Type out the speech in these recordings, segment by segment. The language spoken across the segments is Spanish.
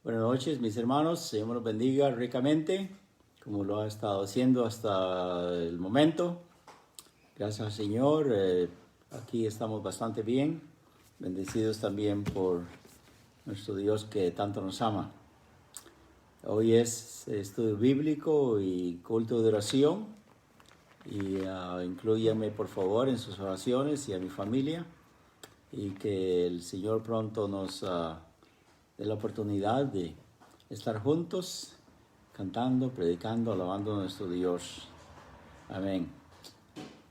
Buenas noches, mis hermanos. Señor los bendiga ricamente, como lo ha estado haciendo hasta el momento. Gracias al Señor. Aquí estamos bastante bien. Bendecidos también por nuestro Dios que tanto nos ama. Hoy es estudio bíblico y culto de oración. Y inclúyame por favor en sus oraciones y a mi familia. Y que el Señor pronto nos dé la oportunidad de estar juntos, cantando, predicando, alabando a nuestro Dios. Amén.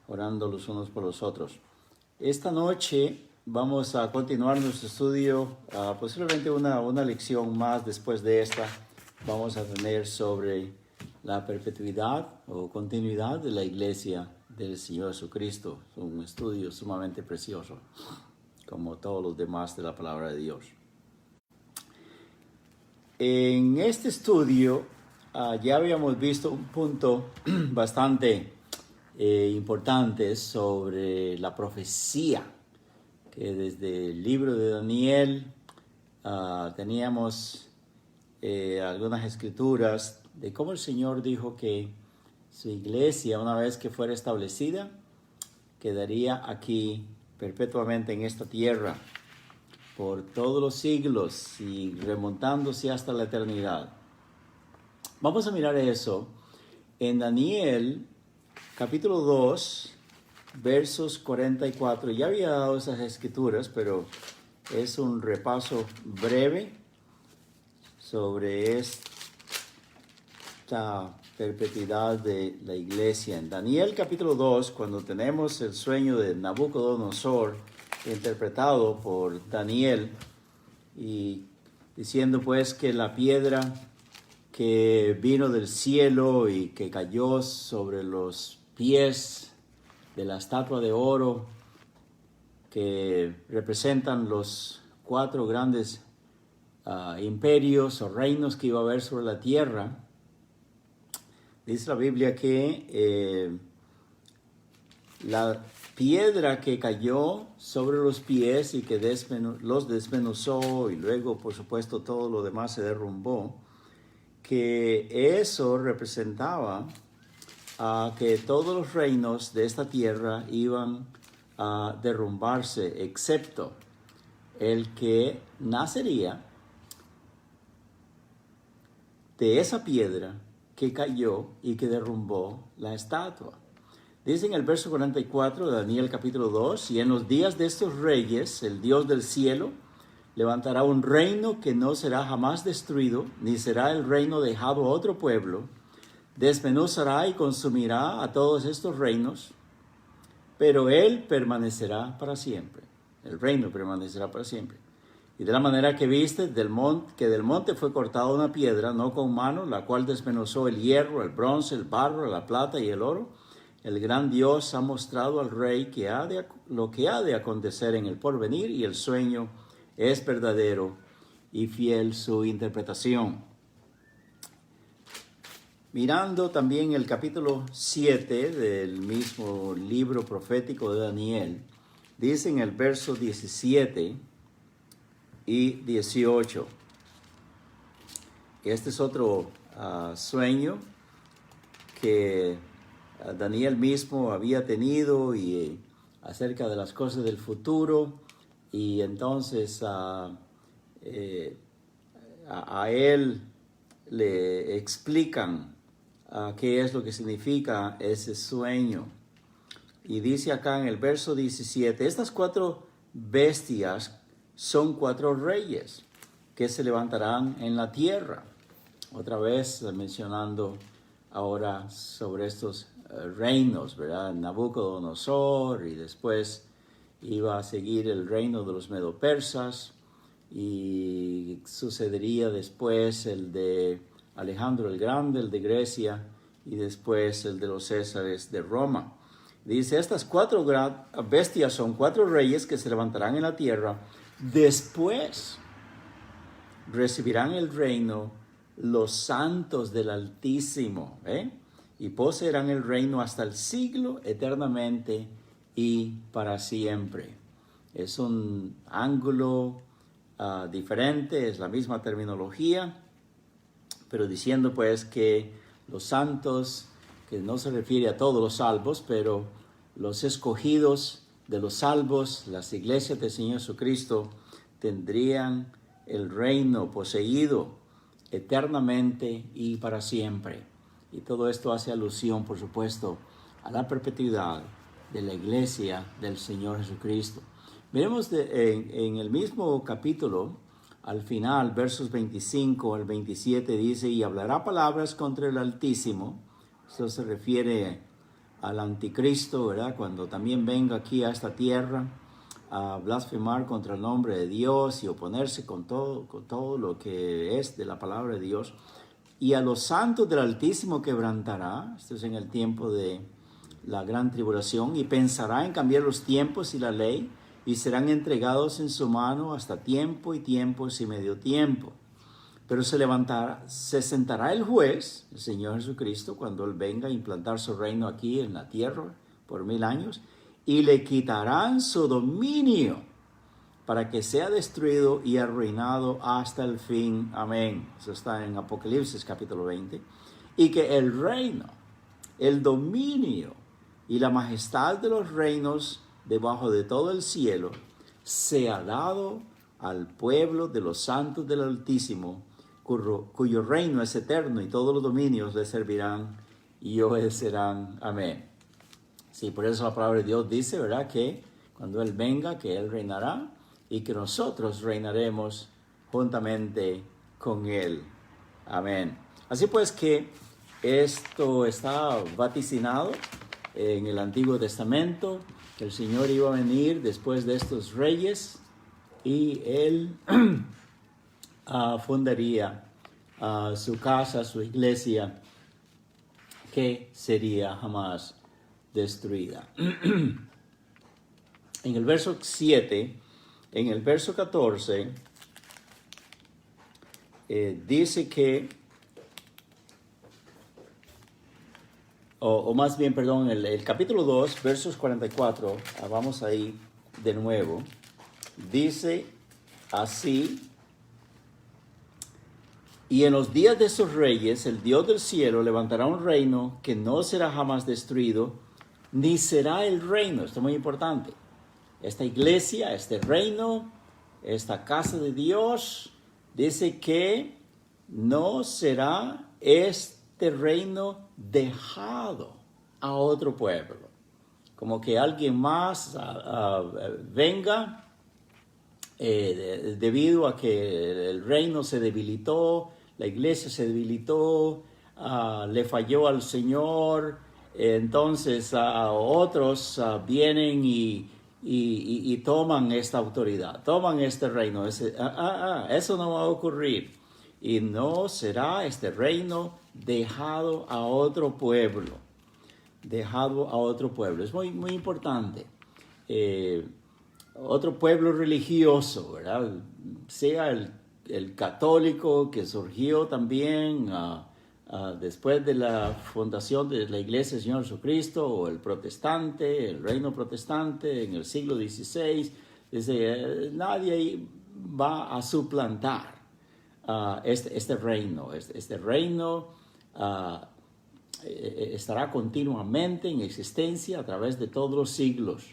Orando los unos por los otros. Esta noche vamos a continuar nuestro estudio, posiblemente una lección más después de esta. Vamos a tener sobre la perpetuidad o continuidad de la iglesia del Señor Jesucristo. Es un estudio sumamente precioso, como todos los demás de la palabra de Dios. En este estudio ya habíamos visto un punto bastante importante sobre la profecía, que desde el libro de Daniel teníamos algunas escrituras de cómo el Señor dijo que su iglesia, una vez que fuera establecida, quedaría aquí perpetuamente en esta tierra por todos los siglos y remontándose hasta la eternidad. Vamos a mirar eso en Daniel capítulo 2, versos 44. Ya había dado esas escrituras, pero es un repaso breve sobre esta perpetuidad de la iglesia. En Daniel capítulo 2, cuando tenemos el sueño de Nabucodonosor, interpretado por Daniel, y diciendo pues que la piedra que vino del cielo y que cayó sobre los pies de la estatua de oro que representan los 4 grandes imperios o reinos que iba a haber sobre la tierra. Dice la Biblia que la piedra que cayó sobre los pies y que los desmenuzó y luego por supuesto todo lo demás se derrumbó, que eso representaba que todos los reinos de esta tierra iban a derrumbarse, excepto el que nacería de esa piedra que cayó y que derrumbó la estatua. Dice en el verso 44 de Daniel capítulo 2, y en los días de estos reyes, el Dios del cielo levantará un reino que no será jamás destruido, ni será el reino dejado a otro pueblo. Desmenuzará y consumirá a todos estos reinos, pero él permanecerá para siempre. El reino permanecerá para siempre. Y de la manera que viste, del monte fue cortada una piedra, no con mano, la cual desmenuzó el hierro, el bronce, el barro, la plata y el oro. El gran Dios ha mostrado al rey lo que ha de acontecer en el porvenir, y el sueño es verdadero y fiel su interpretación. Mirando también el capítulo 7 del mismo libro profético de Daniel, dice en el verso 17 y 18. Este es otro sueño que Daniel mismo había tenido y acerca de las cosas del futuro, y entonces a él le explican qué es lo que significa ese sueño. Y dice acá en el verso 17, estas 4 bestias son 4 reyes que se levantarán en la tierra. Otra vez mencionando ahora sobre estos reinos, ¿verdad? Nabucodonosor, y después iba a seguir el reino de los medo-persas, y sucedería después el de Alejandro el Grande, el de Grecia, y después el de los Césares de Roma. Dice, estas 4 bestias son 4 reyes que se levantarán en la tierra. Después recibirán el reino los santos del Altísimo, y poseerán el reino hasta el siglo, eternamente y para siempre. Es un ángulo diferente, es la misma terminología, pero diciendo pues que los santos, que no se refiere a todos los salvos, pero los escogidos de los salvos, las iglesias del Señor Jesucristo, tendrían el reino poseído eternamente y para siempre. Y todo esto hace alusión, por supuesto, a la perpetuidad de la iglesia del Señor Jesucristo. Miremos en el mismo capítulo, al final, versos 25 al 27, dice, y hablará palabras contra el Altísimo. Esto se refiere al anticristo, ¿verdad? Cuando también venga aquí a esta tierra a blasfemar contra el nombre de Dios y oponerse con todo lo que es de la palabra de Dios. Y a los santos del Altísimo quebrantará, esto es en el tiempo de la gran tribulación, y pensará en cambiar los tiempos y la ley, y serán entregados en su mano hasta tiempo y tiempos y medio tiempo. Pero se sentará el juez, el Señor Jesucristo, cuando Él venga a implantar su reino aquí en la tierra por 1000 años, y le quitarán su dominio para que sea destruido y arruinado hasta el fin. Amén. Eso está en Apocalipsis capítulo 20. Y que el reino, el dominio y la majestad de los reinos debajo de todo el cielo sea dado al pueblo de los santos del Altísimo, cuyo reino es eterno y todos los dominios le servirán y obedecerán. Amén. Sí, por eso la palabra de Dios dice, ¿verdad?, que cuando Él venga, que Él reinará y que nosotros reinaremos juntamente con Él. Amén. Así pues que esto está vaticinado en el Antiguo Testamento, que el Señor iba a venir después de estos reyes y Él fundaría su casa, su iglesia, que sería jamás destruida. En el verso 7, en el verso 14, dice que, o más bien, perdón, el capítulo 2, versos 44, vamos ahí de nuevo, dice así: y en los días de esos reyes, el Dios del cielo levantará un reino que no será jamás destruido, ni será el reino. Esto es muy importante. Esta iglesia, este reino, esta casa de Dios, dice que no será este reino dejado a otro pueblo. Como que alguien más venga debido a que el reino se debilitó, la iglesia se debilitó, le falló al Señor, entonces otros vienen y toman esta autoridad, toman este reino. Eso no va a ocurrir. Y no será este reino dejado a otro pueblo. Dejado a otro pueblo. Es muy, muy importante. Otro pueblo religioso, ¿verdad? Sea el católico que surgió también después de la fundación de la Iglesia del Señor Jesucristo, o el protestante, el reino protestante en el siglo XVI. Nadie va a suplantar este reino. Este reino estará continuamente en existencia a través de todos los siglos.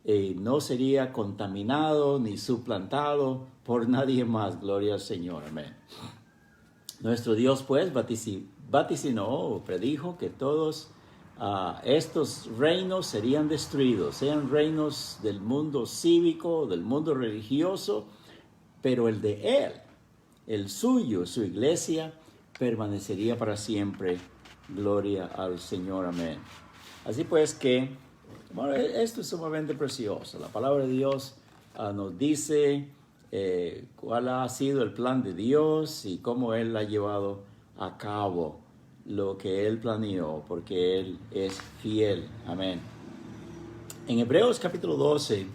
No sería contaminado ni suplantado por nadie más. Gloria al Señor. Amén. Nuestro Dios pues vaticinó o predijo que todos estos reinos serían destruidos, sean reinos del mundo cívico, del mundo religioso, pero el de Él, el suyo, su iglesia, permanecería para siempre. Gloria al Señor. Amén. Así pues que, bueno, esto es sumamente precioso. La palabra de Dios nos dice cuál ha sido el plan de Dios y cómo Él ha llevado a cabo lo que Él planeó, porque Él es fiel. Amén. En Hebreos capítulo 12,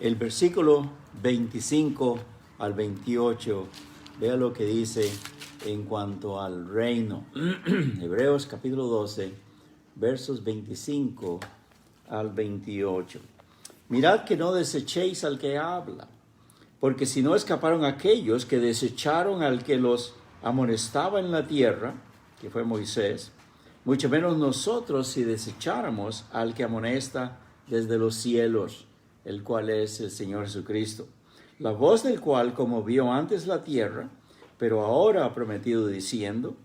el versículo 25 al 28, vea lo que dice en cuanto al reino. Hebreos capítulo 12, versos 25 al 28. Mirad que no desechéis al que habla, Porque si no escaparon aquellos que desecharon al que los amonestaba en la tierra, que fue Moisés, mucho menos nosotros si desecháramos al que amonesta desde los cielos, el cual es el Señor Jesucristo, la voz del cual conmovió antes la tierra, pero ahora ha prometido diciendo,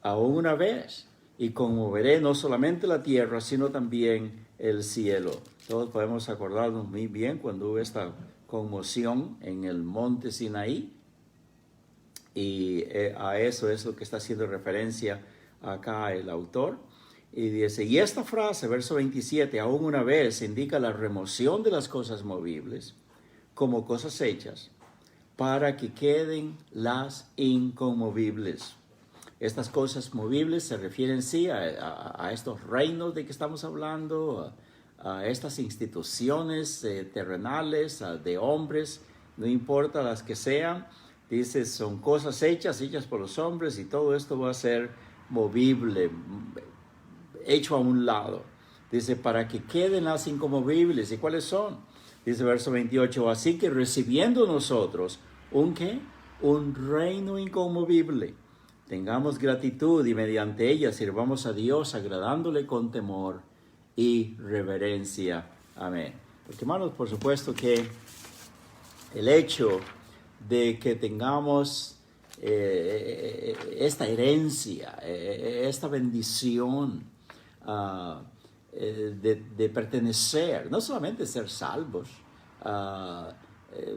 aún una vez, y conmoveré no solamente la tierra, sino también el cielo. Todos podemos acordarnos muy bien cuando hubo esta conmoción en el monte Sinaí, y a eso es lo que está haciendo referencia acá el autor. Y dice, y esta frase, verso 27, aún una vez indica la remoción de las cosas movibles como cosas hechas para que queden las inconmovibles. Estas cosas movibles se refieren sí a estos reinos de que estamos hablando, a estas instituciones terrenales, de hombres, no importa las que sean. Dice, son cosas hechas por los hombres y todo esto va a ser movible, hecho a un lado. Dice, para que queden las inconmovibles. ¿Y cuáles son? Dice verso 28, así que recibiendo nosotros, ¿un qué? Un reino inconmovible. Tengamos gratitud y mediante ella sirvamos a Dios agradándole con temor y reverencia. Amén. Porque hermanos, por supuesto que el hecho de que tengamos esta herencia, esta bendición de pertenecer, no solamente ser salvos,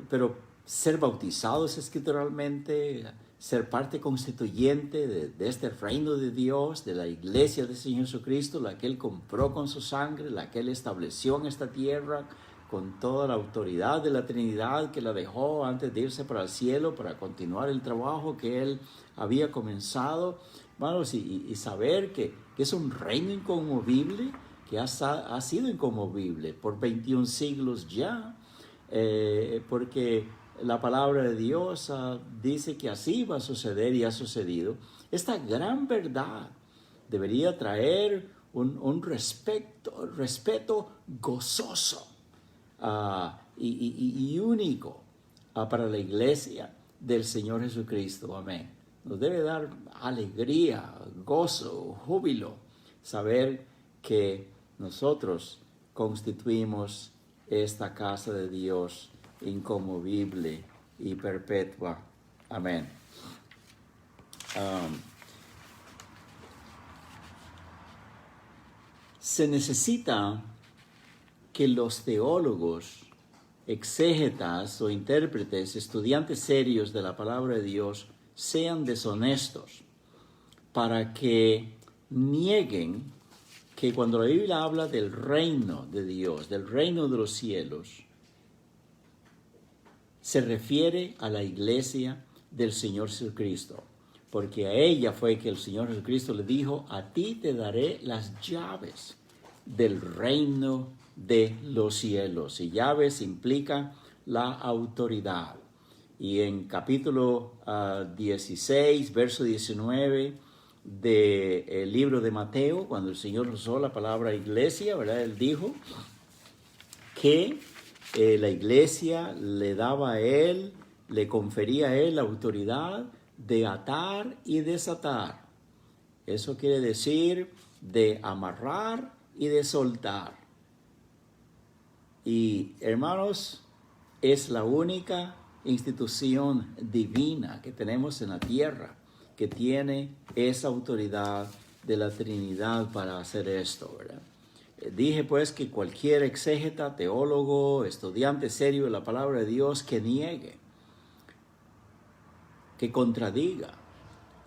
pero ser bautizados escrituralmente, ser parte constituyente de este reino de Dios, de la iglesia del Señor Jesucristo, la que Él compró con su sangre, la que Él estableció en esta tierra, con toda la autoridad de la Trinidad que la dejó antes de irse para el cielo para continuar el trabajo que Él había comenzado. Hermanos, y saber que es un reino inconmovible, que ha sido inconmovible por 21 siglos ya, porque la palabra de Dios dice que así va a suceder y ha sucedido. Esta gran verdad debería traer un respeto gozoso y único para la iglesia del Señor Jesucristo. Amén. Nos debe dar alegría, gozo, júbilo, saber que nosotros constituimos esta casa de Dios inconmovible y perpetua. Amén. Se necesita que los teólogos, exégetas o intérpretes, estudiantes serios de la palabra de Dios, sean deshonestos para que nieguen que cuando la Biblia habla del reino de Dios, del reino de los cielos, se refiere a la iglesia del Señor Jesucristo, porque a ella fue que el Señor Jesucristo le dijo, a ti te daré las llaves del reino de los cielos. Y llaves implica la autoridad. Y en capítulo 16, verso 19 del libro de Mateo, cuando el Señor usó la palabra iglesia, ¿verdad? Él dijo que la iglesia le daba a él, le confería a él la autoridad de atar y desatar. Eso quiere decir de amarrar y de soltar. Y hermanos, es la única institución divina que tenemos en la tierra que tiene esa autoridad de la Trinidad para hacer esto, ¿verdad? Dije pues que cualquier exégeta, teólogo, estudiante serio de la palabra de Dios que niegue, que contradiga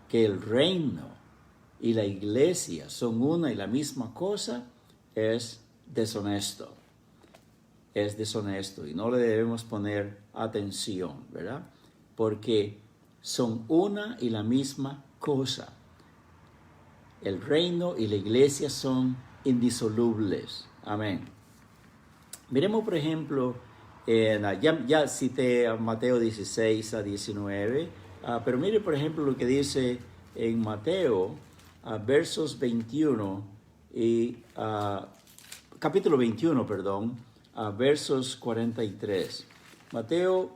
que el reino y la iglesia son una y la misma cosa, es deshonesto. Es deshonesto y no le debemos poner atención, ¿verdad? Porque son una y la misma cosa. El reino y la iglesia son indisolubles. Amén. Miremos, por ejemplo, ya cité a Mateo 16 a 19, pero mire, por ejemplo, lo que dice en Mateo, versos 21 y capítulo 21, perdón, versos 43. Mateo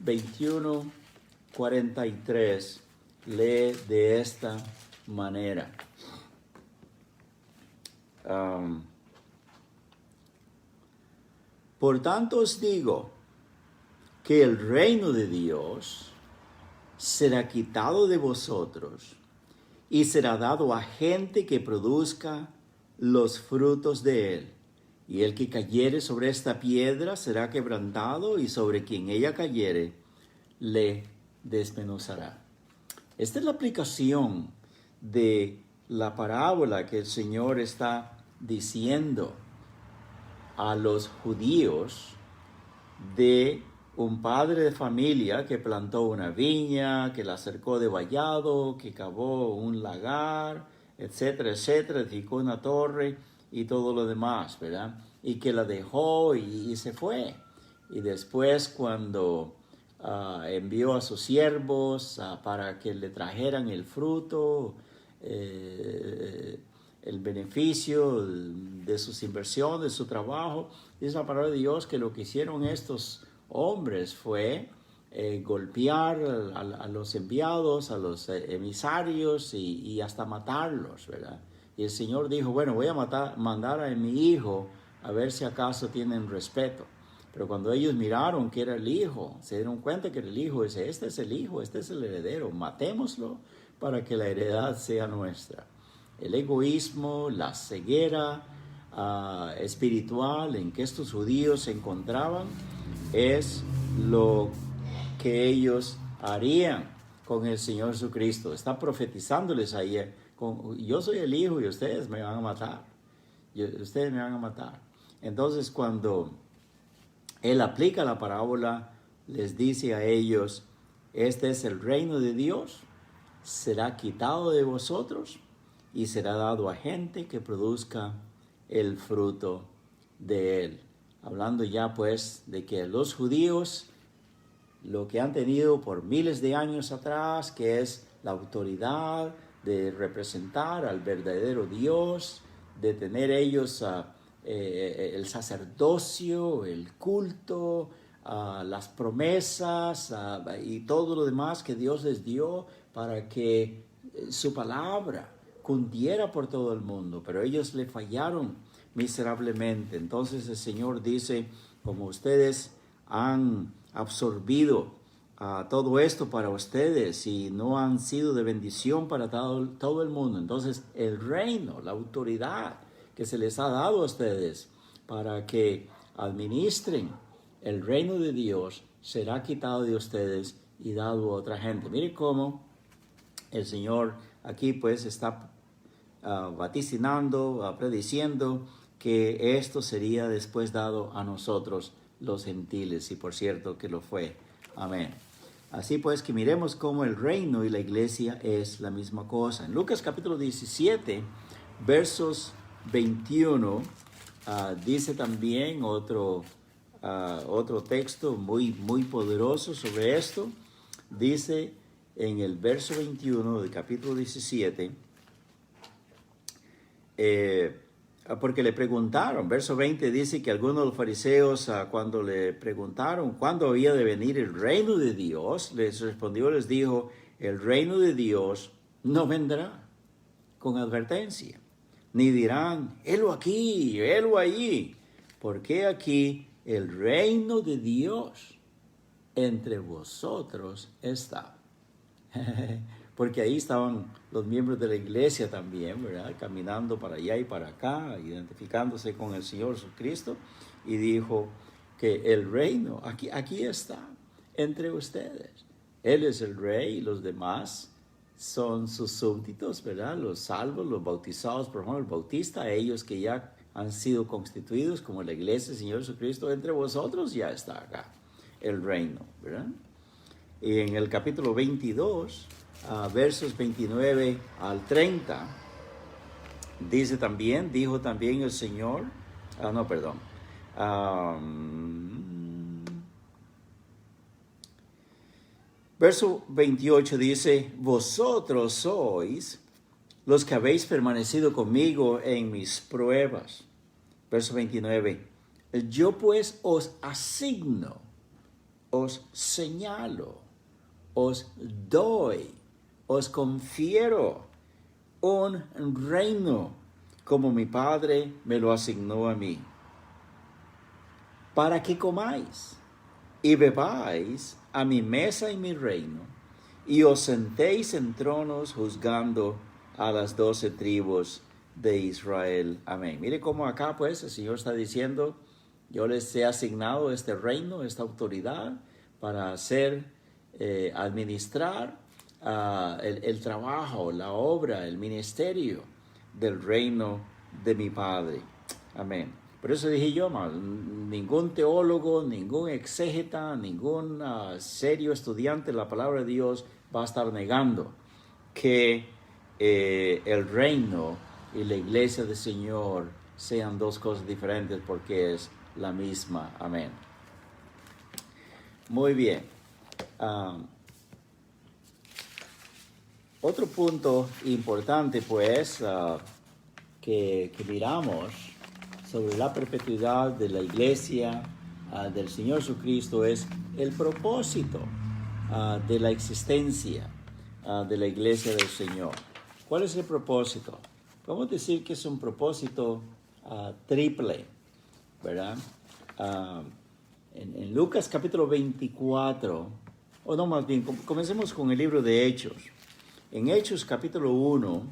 21:43 lee de esta manera. Por tanto os digo que el reino de Dios será quitado de vosotros y será dado a gente que produzca los frutos de él. Y el que cayere sobre esta piedra será quebrantado, y sobre quien ella cayere le desmenuzará. Esta es la aplicación de la parábola que el Señor está diciendo a los judíos de un padre de familia que plantó una viña, que la cercó de vallado, que cavó un lagar, etcétera, etcétera, edificó una torre y todo lo demás, ¿verdad? Y que la dejó y se fue. Y después cuando envió a sus siervos para que le trajeran el fruto, el beneficio de sus inversiones, de su trabajo, dice la palabra de Dios que lo que hicieron estos hombres fue golpear a los enviados, a los emisarios y hasta matarlos, ¿verdad? Y el Señor dijo, bueno, voy a mandar a mi hijo a ver si acaso tienen respeto. Pero cuando ellos miraron que era el hijo, se dieron cuenta que era el hijo, dice, este es el hijo, este es el heredero, matémoslo para que la heredad sea nuestra. El egoísmo, la ceguera espiritual en que estos judíos se encontraban es lo que ellos harían con el Señor Jesucristo. Está profetizándoles ahí, yo soy el hijo y ustedes me van a matar. Ustedes me van a matar. Entonces cuando Él aplica la parábola, les dice a ellos, este es el reino de Dios, será quitado de vosotros y será dado a gente que produzca el fruto de él. Hablando ya pues de que los judíos, lo que han tenido por miles de años atrás, que es la autoridad de representar al verdadero Dios, de tener ellos el sacerdocio, el culto, las promesas y todo lo demás que Dios les dio para que su palabra cundiera por todo el mundo, pero ellos le fallaron miserablemente. Entonces el Señor dice, como ustedes han absorbido todo esto para ustedes y no han sido de bendición para todo el mundo, entonces el reino, la autoridad que se les ha dado a ustedes para que administren el reino de Dios será quitado de ustedes y dado a otra gente. Mire cómo el Señor aquí pues está vaticinando, prediciendo que esto sería después dado a nosotros los gentiles, y por cierto que lo fue. Amén. Así pues que miremos cómo el reino y la iglesia es la misma cosa. En Lucas capítulo 17, versos 21, dice también otro texto muy poderoso sobre esto. Dice en el verso 21 del capítulo 17, porque le preguntaron, verso 20 dice que algunos de los fariseos cuando le preguntaron cuándo había de venir el reino de Dios, les respondió, les dijo, el reino de Dios no vendrá con advertencia, ni dirán, helo aquí, helo allí, porque aquí el reino de Dios entre vosotros está. Porque ahí estaban los miembros de la iglesia también, ¿verdad? Caminando para allá y para acá, identificándose con el Señor Jesucristo, y dijo que el reino aquí está entre ustedes. Él es el rey y los demás son sus súbditos, ¿verdad? Los salvos, los bautizados por Juan el Bautista, ellos que ya han sido constituidos como la iglesia del Señor Jesucristo, entre vosotros ya está acá el reino, ¿verdad? Y en el capítulo 22, versos 29 al 30, dijo también el Señor, verso 28 dice, vosotros sois los que habéis permanecido conmigo en mis pruebas. Verso 29, yo pues os asigno os señalo, os doy, os confiero un reino como mi Padre me lo asignó a mí, para que comáis y bebáis a mi mesa y mi reino, y os sentéis en tronos juzgando a las 12 tribus de Israel. Amén. Mire cómo acá pues el Señor está diciendo, yo les he asignado este reino, esta autoridad para administrar el trabajo, la obra, el ministerio del reino de mi Padre. Amén. Por eso dije yo, ningún teólogo, ningún exégeta, ningún serio estudiante de la palabra de Dios va a estar negando que el reino y la iglesia del Señor sean dos cosas diferentes, porque es la misma. Amén. Muy bien. Otro punto importante, pues, que miramos sobre la perpetuidad de la iglesia del Señor Jesucristo es el propósito de la existencia de la iglesia del Señor. ¿Cuál es el propósito? Podemos decir que es un propósito triple, ¿verdad? En Lucas capítulo 24, o no, más bien, comencemos con el libro de Hechos. En Hechos capítulo 1,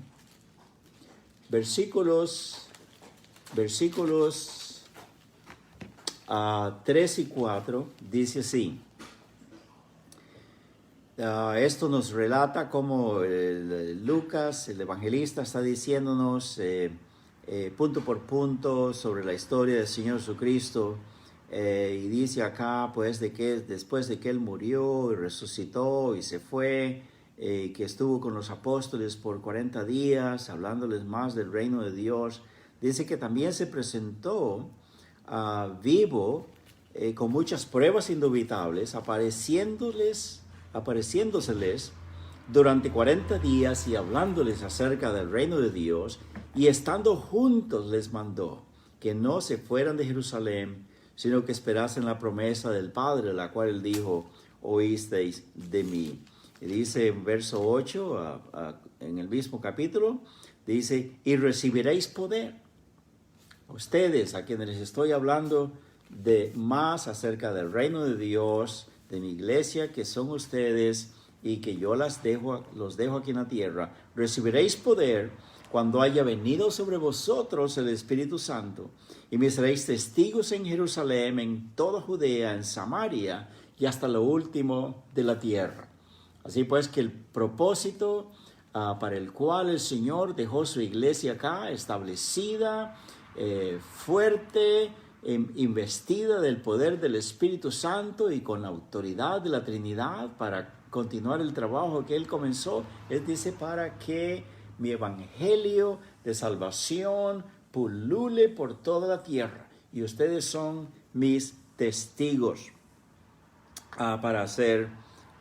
versículos 3 y 4, dice así. Esto nos relata cómo Lucas, el evangelista, está diciéndonos punto por punto sobre la historia del Señor Jesucristo. Y dice acá, pues, de que después de que Él murió y resucitó y se fue, que estuvo con los apóstoles por 40 días, hablándoles más del reino de Dios. Dice que también se presentó vivo, con muchas pruebas indubitables, apareciéndoseles durante 40 días y hablándoles acerca del reino de Dios, y estando juntos les mandó que no se fueran de Jerusalén, sino que esperasen la promesa del Padre, la cual Él dijo, oísteis de mí. Y dice en verso 8, en el mismo capítulo, dice, y recibiréis poder. Ustedes, a quienes les estoy hablando de más acerca del reino de Dios, de mi iglesia, que son ustedes, y que yo los dejo aquí en la tierra, recibiréis poder cuando haya venido sobre vosotros el Espíritu Santo, y me seréis testigos en Jerusalén, en toda Judea, en Samaria, y hasta lo último de la tierra. Así pues que el propósito para el cual el Señor dejó su iglesia acá, establecida, fuerte, investida del poder del Espíritu Santo y con la autoridad de la Trinidad para continuar el trabajo que Él comenzó. Él dice, para que mi evangelio de salvación pulule por toda la tierra. Y ustedes son mis testigos para hacer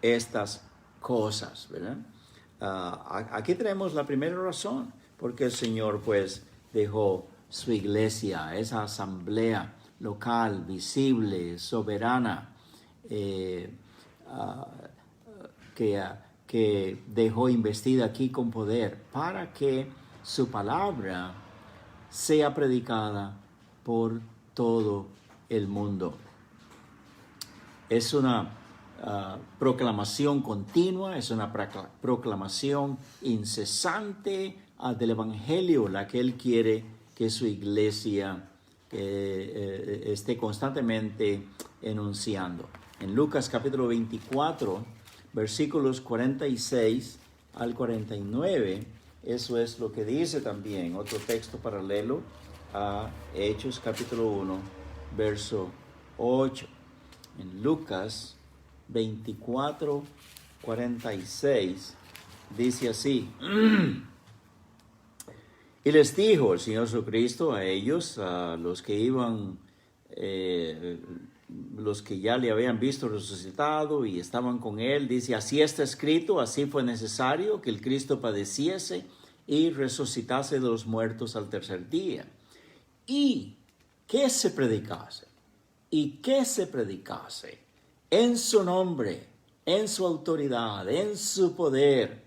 estas cosas, ¿verdad? Aquí tenemos la primera razón, porque el Señor pues dejó su iglesia, esa asamblea local, visible, soberana, que dejó investida aquí con poder, para que su palabra sea predicada por todo el mundo. Es una proclamación continua, es una proclamación incesante del Evangelio, la que Él quiere que su iglesia esté constantemente enunciando. En Lucas capítulo 24, versículos 46 al 49, eso es lo que dice también otro texto paralelo a Hechos capítulo 1, verso 8. En Lucas 24, 46, dice así. Y les dijo el Señor Jesucristo a ellos, a los que iban, los que ya le habían visto resucitado y estaban con Él, dice, así está escrito, así fue necesario que el Cristo padeciese y resucitase de los muertos al tercer día. Y que se predicase, en su nombre, en su autoridad, en su poder,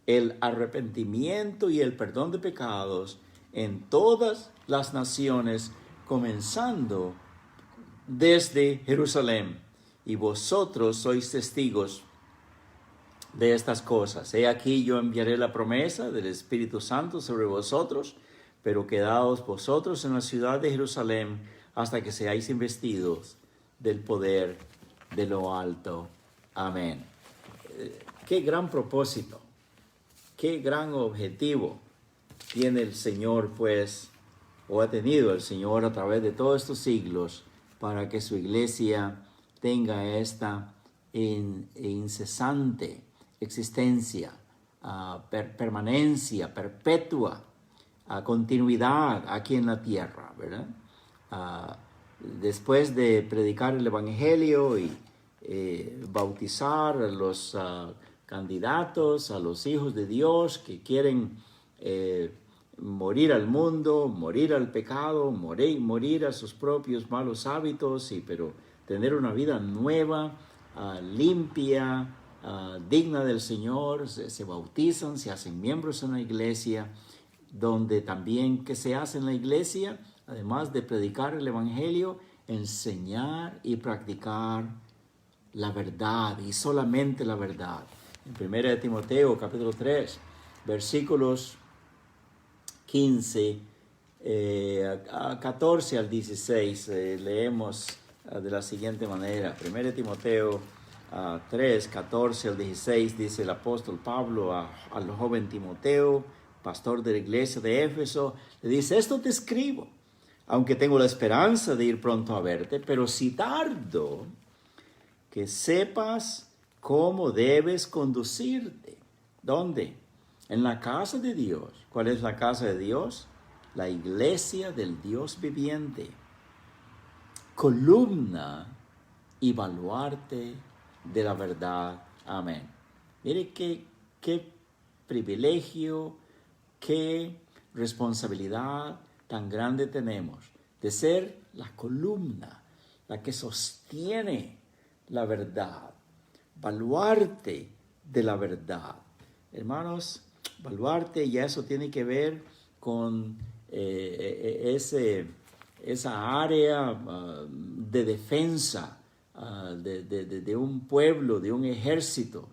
el arrepentimiento y el perdón de pecados en todas las naciones, comenzando desde Jerusalén. Y vosotros sois testigos de estas cosas. He aquí yo enviaré la promesa del Espíritu Santo sobre vosotros, pero quedaos vosotros en la ciudad de Jerusalén hasta que seáis investidos del poder de lo alto. Amén. Qué gran propósito, qué gran objetivo tiene el Señor, pues, o ha tenido el Señor a través de todos estos siglos, para que su iglesia tenga esta incesante existencia, permanencia, perpetua, continuidad aquí en la tierra, ¿verdad? Después de predicar el Evangelio y bautizar a los candidatos, a los hijos de Dios que quieren morir al mundo, morir al pecado, morir a sus propios malos hábitos, pero tener una vida nueva, limpia, digna del Señor, se bautizan, se hacen miembros en la iglesia, donde también, ¿qué se hace en la iglesia? Además de predicar el Evangelio, enseñar y practicar la verdad, y solamente la verdad. En 1 Timoteo, capítulo 3, versículos 15 a 14 al 16, leemos de la siguiente manera. 1 Timoteo 3, 14 al 16, dice el apóstol Pablo al joven Timoteo, pastor de la iglesia de Éfeso, le dice: esto te escribo, aunque tengo la esperanza de ir pronto a verte, pero si tardo, que sepas cómo debes conducirte. ¿Dónde? En la casa de Dios. ¿Cuál es la casa de Dios? La iglesia del Dios viviente, columna y baluarte de la verdad. Amén. Mire qué privilegio, qué responsabilidad tan grande tenemos de ser la columna, la que sostiene la verdad, baluarte de la verdad. Hermanos, baluarte, ya eso tiene que ver con esa área de defensa de un pueblo, de un ejército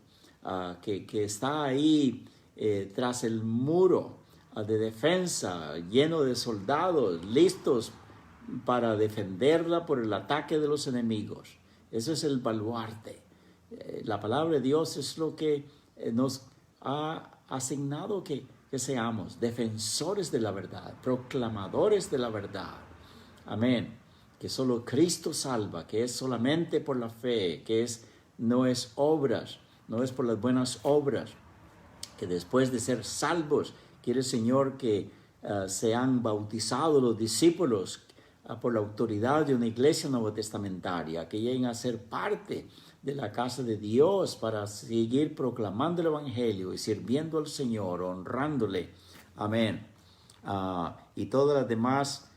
que está ahí tras el muro de defensa, lleno de soldados listos para defenderla por el ataque de los enemigos. Eso es el baluarte. La palabra de Dios es lo que nos ha asignado que seamos defensores de la verdad, proclamadores de la verdad. Amén. Que solo Cristo salva, que es solamente por la fe, que no es obras, no es por las buenas obras, que después de ser salvos, quiere el Señor que sean bautizados los discípulos por la autoridad de una iglesia nuevotestamentaria, que lleguen a ser parte de la casa de Dios para seguir proclamando el Evangelio y sirviendo al Señor, honrándole. Amén. Y todas las demás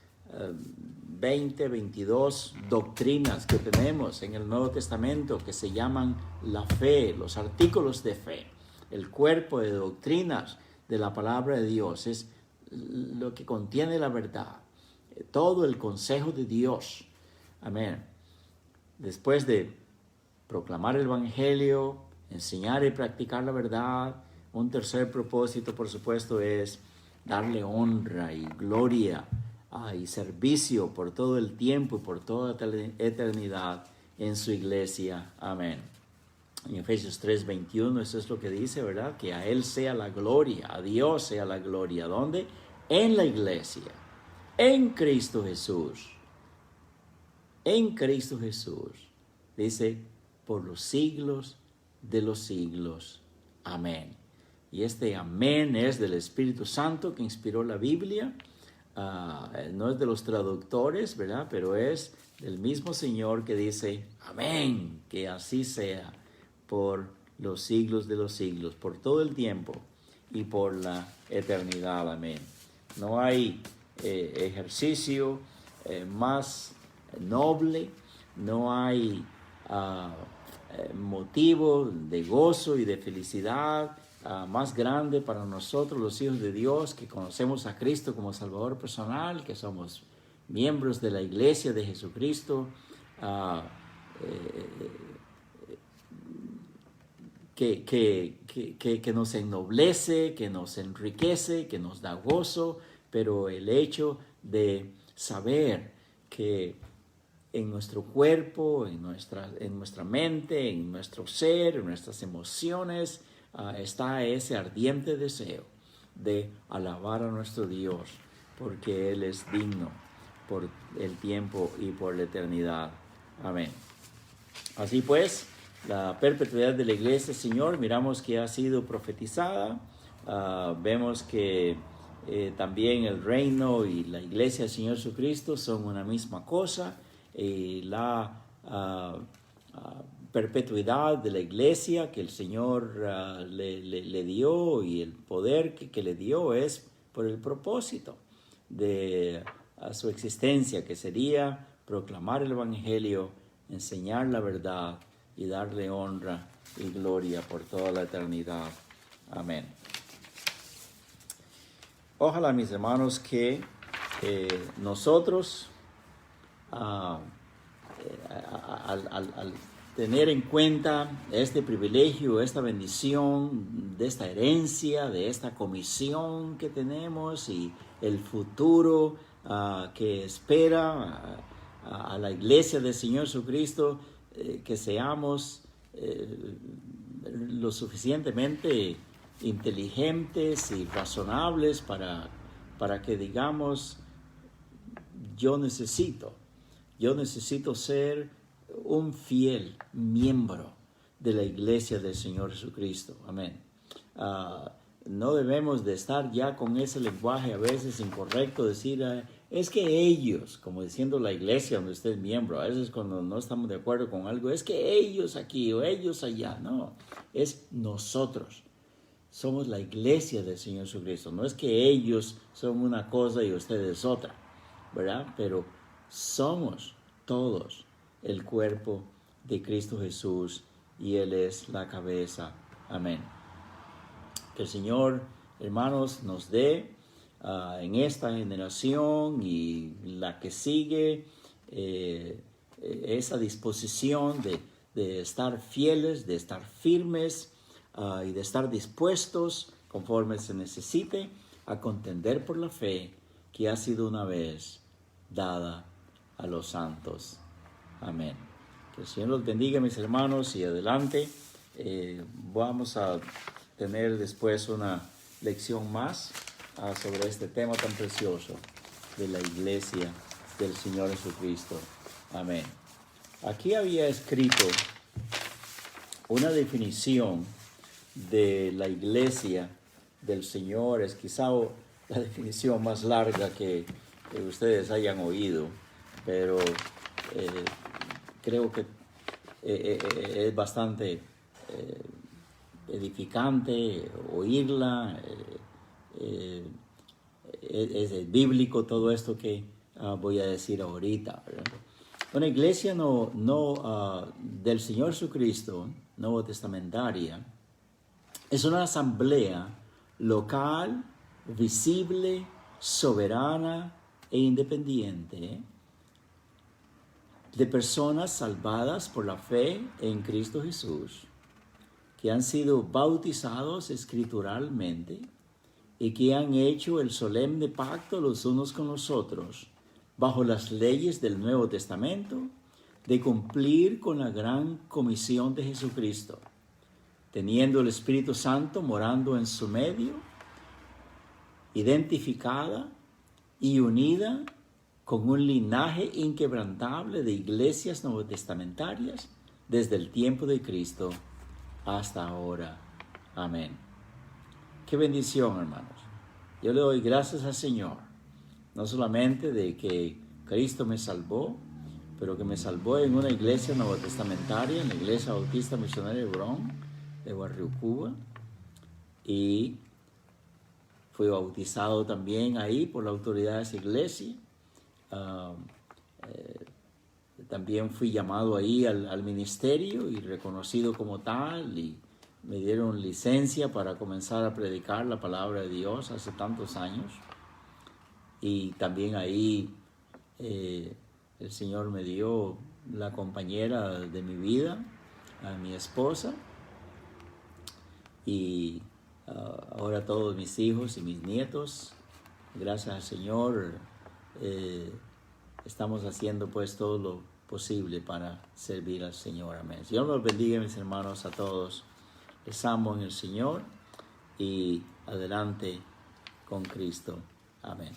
22 doctrinas que tenemos en el Nuevo Testamento que se llaman la fe, los artículos de fe, el cuerpo de doctrinas de la palabra de Dios, es lo que contiene la verdad, todo el consejo de Dios. Amén. Después de proclamar el Evangelio, enseñar y practicar la verdad, un tercer propósito, por supuesto, es darle honra y gloria y servicio por todo el tiempo y por toda eternidad en su iglesia. Amén. En Efesios 3:21, eso es lo que dice, ¿verdad? Que a Él sea la gloria, a Dios sea la gloria. ¿Dónde? En la iglesia, en Cristo Jesús. En Cristo Jesús. Dice, por los siglos de los siglos. Amén. Y este amén es del Espíritu Santo que inspiró la Biblia. No es de los traductores, ¿verdad? Pero es del mismo Señor que dice, amén, que así sea por los siglos de los siglos, por todo el tiempo y por la eternidad. Amén. No hay ejercicio más noble, no hay motivo de gozo y de felicidad más grande para nosotros, los hijos de Dios, que conocemos a Cristo como Salvador personal, que somos miembros de la Iglesia de Jesucristo, que nos ennoblece, que nos enriquece, que nos da gozo, pero el hecho de saber que en nuestro cuerpo, en nuestra mente, en nuestro ser, en nuestras emociones, está ese ardiente deseo de alabar a nuestro Dios, porque Él es digno por el tiempo y por la eternidad. Amén. Así pues, la perpetuidad de la iglesia, Señor, miramos que ha sido profetizada. Vemos que también el reino y la iglesia del Señor Jesucristo son una misma cosa. La perpetuidad de la iglesia que el Señor le dio y el poder que le dio es por el propósito de su existencia, que sería proclamar el Evangelio, enseñar la verdad y darle honra y gloria por toda la eternidad. Amén. Ojalá, mis hermanos, que nosotros al tener en cuenta este privilegio, esta bendición, de esta herencia, de esta comisión que tenemos y el futuro que espera a la iglesia del Señor Jesucristo, que seamos lo suficientemente inteligentes y razonables para que digamos, yo necesito ser un fiel miembro de la iglesia del Señor Jesucristo. Amén. No debemos de estar ya con ese lenguaje a veces incorrecto, decir, es que ellos, como diciendo la iglesia donde usted es miembro, a veces cuando no estamos de acuerdo con algo, es que ellos aquí o ellos allá. No, es nosotros. Somos la iglesia del Señor Jesucristo. No es que ellos son una cosa y ustedes otra, ¿verdad? Pero somos todos el cuerpo de Cristo Jesús y Él es la cabeza. Amén. Que el Señor, hermanos, nos dé en esta generación y la que sigue esa disposición de estar fieles, de estar firmes y de estar dispuestos, conforme se necesite, a contender por la fe que ha sido una vez dada a los santos. Amén. Que el Señor los bendiga, mis hermanos, y adelante. Vamos a tener después una lección más sobre este tema tan precioso de la iglesia del Señor Jesucristo. Amén. Aquí había escrito una definición de la iglesia del Señor. Es quizá la definición más larga que ustedes hayan oído, pero creo que es bastante edificante oírla. Es bíblico todo esto que voy a decir ahorita, ¿verdad? Una iglesia del Señor Jesucristo, nuevo testamentaria, es una asamblea local, visible, soberana e independiente de personas salvadas por la fe en Cristo Jesús, que han sido bautizados escrituralmente y que han hecho el solemne pacto los unos con los otros, bajo las leyes del Nuevo Testamento, de cumplir con la gran comisión de Jesucristo, teniendo el Espíritu Santo morando en su medio, identificada y unida con un linaje inquebrantable de iglesias nuevotestamentarias desde el tiempo de Cristo hasta ahora. Amén. Qué bendición, hermanos. Yo le doy gracias al Señor, no solamente de que Cristo me salvó, pero que me salvó en una iglesia nuevotestamentaria, en la Iglesia Bautista Misionera de Hebrón, de Guarriucuba, y fui bautizado también ahí por la autoridad de esa iglesia. también fui llamado ahí al ministerio y reconocido como tal, y me dieron licencia para comenzar a predicar la palabra de Dios hace tantos años. Y también ahí el Señor me dio la compañera de mi vida, a mi esposa, y ahora todos mis hijos y mis nietos, gracias al Señor, estamos haciendo pues todo lo posible para servir al Señor. Amén. Señor los bendiga, mis hermanos, a todos. Les amo en el Señor y adelante con Cristo. Amén.